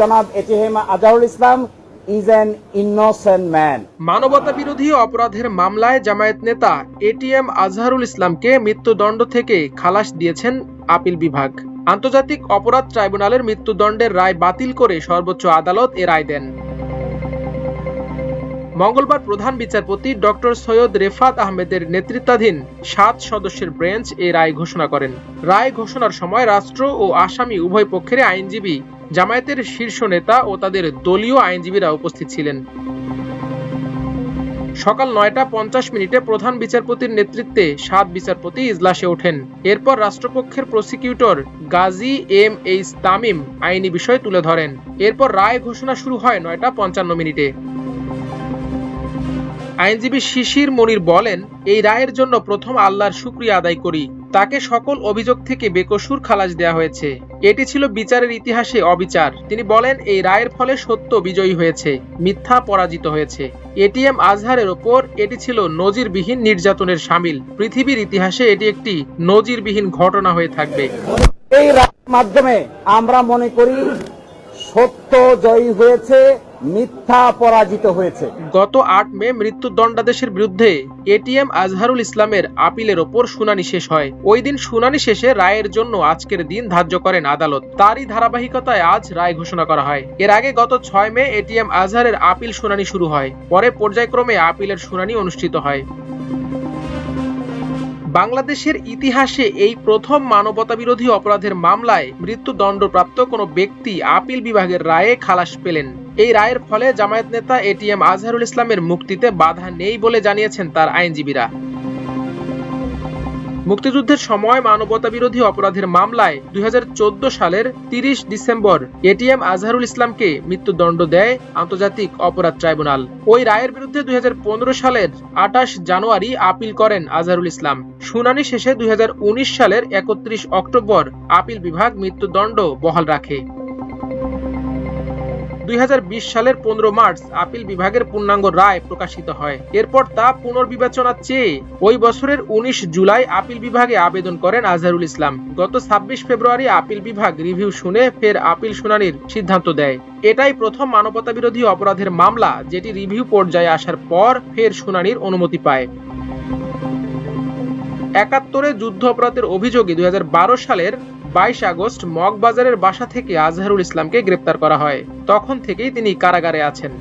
জনাব ATM Azharul Islam is an innocent man. মানবতা বিরোধী অপরাধের মামলায় জামায়াত নেতা এটিএম আজহারুল ইসলামকে মৃত্যুদণ্ড থেকে খালাস দিয়েছেন আপিল বিভাগ। আন্তর্জাতিক অপরাধ ট্রাইব্যুনালের মৃত্যুদণ্ডের রায় বাতিল করে সর্বোচ্চ আদালত এ রায় দেন। মঙ্গলবার প্রধান বিচারপতি ডক্টর সৈয়দ রেফাত আহমেদের নেতৃত্বাধীন 7 সদস্যের বেঞ্চ এই রায় ঘোষণা করেন। রায় ঘোষণার সময় রাষ্ট্র ও আসামি উভয় পক্ষের আইনজীবী, জামায়াতের শীর্ষ নেতা ও তাদের দলীয় আইনজীবীরা উপস্থিত ছিলেন। সকাল 9টা 50 প্রধান বিচারপতির নেতৃত্বে 7 বিচারপতি ইজলাসে ওঠেন। এরপর রাষ্ট্রপক্ষের প্রসিকিউটর গাজী এম.এইচ. তামিম আইনি বিষয় তুলে ধরেন। এরপর রায় ঘোষণা শুরু হয় 9টা 55। আইনজীবী শিশির মনির বলেন, এই রায়ের জন্য প্রথম আল্লাহর শুকরিয়া আদায় করি। তাকে সকল অভিযোগ থেকে বেকসুর খালাস দেওয়া হয়েছে। এটি ছিল বিচারের ইতিহাসে অবিচার। তিনি বলেন, এই রায়ের ফলে সত্য বিজয়ী হয়েছে, মিথ্যা পরাজিত হয়েছে। এটিএম আজহারের ওপর এটি ছিল নজিরবিহীন নির্যাতনের শামিল। পৃথিবীর ইতিহাসে এটি একটি নজিরবিহীন ঘটনা হয়ে থাকবে। এই রায়ের মাধ্যমে আমরা মনে করি সত্য জয়ী হয়েছে, মিথ্যা পরাজিত হয়েছে। গত 8 মে মৃত্যুদণ্ডাদেশের বিরুদ্ধে এটিএম আজহারুল ইসলামের আপিলের ওপর শুনানি শেষ হয়। ওই দিন শুনানি শেষে রায়ের জন্য আজকের দিন ধার্য করেন আদালত। তারই ধারাবাহিকতায় আজ রায় ঘোষণা করা হয়। এর আগে গত 6 মে এটিএম আজহারের আপিল শুনানি শুরু হয়। পরে পর্যায়ক্রমে আপিলের শুনানি অনুষ্ঠিত হয়। বাংলাদেশের ইতিহাসে এই প্রথম মানবতাবিরোধী অপরাধের মামলায় মৃত্যুদণ্ডপ্রাপ্ত কোনো ব্যক্তি আপিল বিভাগের রায়ে খালাস পেলেন। এই রায়ের ফলে জামায়াত নেতা এটিএম আজহারুল ইসলামের মুক্তিতে বাধা নেই বলে জানিয়েছেন তার আইনজীবীরা। মুক্তিযুদ্ধের সময় মানবতাবিরোধী অপরাধের মামলায় 2014 সালের 30 ডিসেম্বর এটিএম আজহারুল ইসলামকে মৃত্যুদণ্ড দেয় আন্তর্জাতিক অপরাধ ট্রাইব্যুনাল। ওই রায়ের বিরুদ্ধে 2015 সালের 28 জানুয়ারি আপিল করেন আজহারুল ইসলাম। শুনানি শেষে 2019 সালের 31 অক্টোবর আপিল বিভাগ মৃত্যুদণ্ড বহাল রাখে। 2020 সালের 15 মার্চ আপিল বিভাগের পূর্ণাঙ্গ রায় প্রকাশিত হয়। এরপর তা পুনর্বিবেচনা চেয়ে ওই বছরের 19 জুলাই আপিল বিভাগে আবেদন করেন আজহারুল ইসলাম। গত 26 ফেব্রুয়ারি আপিল বিভাগ রিভিউ শুনে ফের আপিল শুনানির সিদ্ধান্ত দেয়। এটাই প্রথম মানবতাবিরোধী অপরাধের মামলা যেটি রিভিউ পর্যায়ে আসার পর ফের শুনানির অনুমতি পায়। 71 যুদ্ধ অপরাধের অভিযোগে 2012 সালের 22 আগস্ট মগবাজারের বাসা থেকে আজহারুল ইসলামকে গ্রেপ্তার করা হয়। তখন থেকেই তিনি কারাগারে আছেন।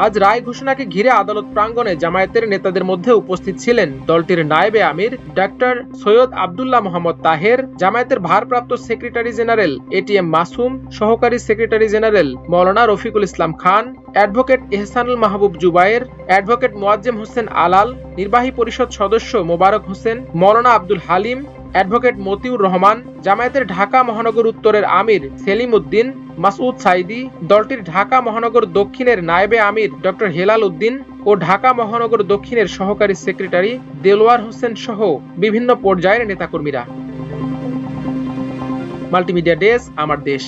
আজ রায় ঘোষণাকে ঘিরে আদালত প্রাঙ্গণে জামায়াতের নেতাদের মধ্যে উপস্থিত ছিলেন দলটির নায়েবে আমির ডাক্তার সৈয়দ আব্দুল্লাহ মোহাম্মদ তাহের, জামায়াতের ভারপ্রাপ্ত সেক্রেটারি জেনারেল এটিএম মাসুম, সহকারী সেক্রেটারি জেনারেল মাওলানা রফিকুল ইসলাম খান, অ্যাডভোকেট এহসানুল মাহবুব জুবায়ের, অ্যাডভোকেট মোয়াজ্জেম হোসেন আলাল, নির্বাহী পরিষদ সদস্য মোবারক হোসেন, মাওলানা আব্দুল হালিম, অ্যাডভোকেট মতিউর রহমান, জামায়াতের ঢাকা মহানগর উত্তরের আমির সেলিম উদ্দিন, মাসউদ সাইদি, দলটির ঢাকা মহানগর দক্ষিণের নায়েবে আমির ডক্টর হেলাল উদ্দিন ও ঢাকা মহানগর দক্ষিণের সহকারী সেক্রেটারি দেলোয়ার হোসেন সহ বিভিন্ন পর্যায়ের নেতাকর্মীরা। মাল্টিমিডিয়া ডেস্ক, আমার দেশ।